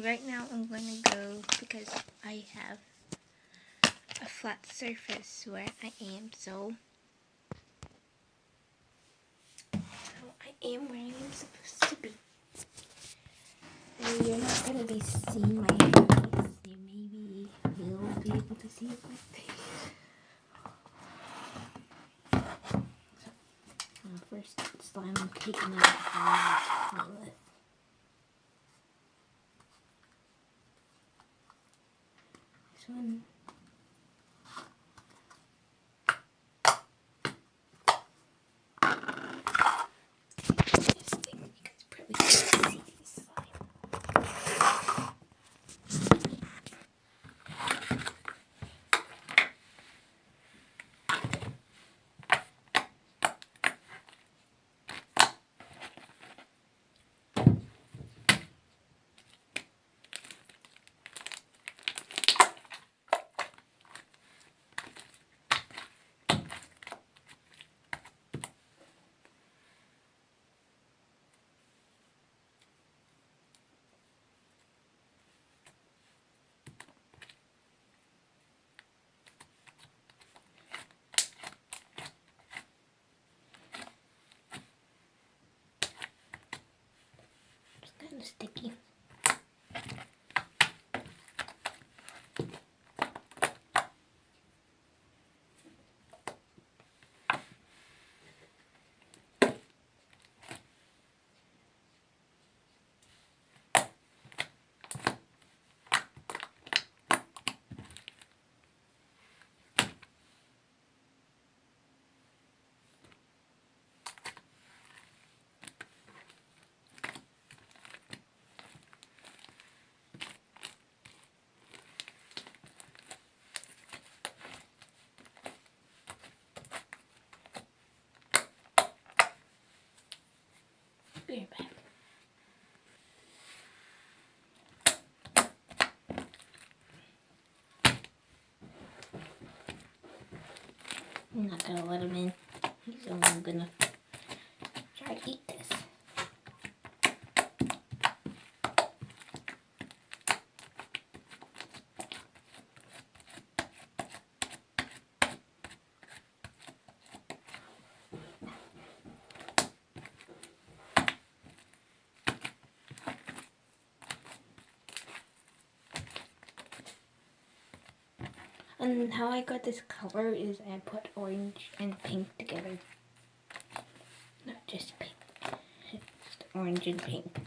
right now I'm going to go because I have a flat surface where I am, so I am where I am supposed to be. So you're not going to be seeing my face. You maybe will be able to see my face. First slime I'm taking out of this one. This thing, you guys probably can't see this slime. It's kind of sticky. Be right back. I'm not gonna let him in. He's only gonna try to eat this. And how I got this color is I put orange and pink together. Not just pink, just orange and pink.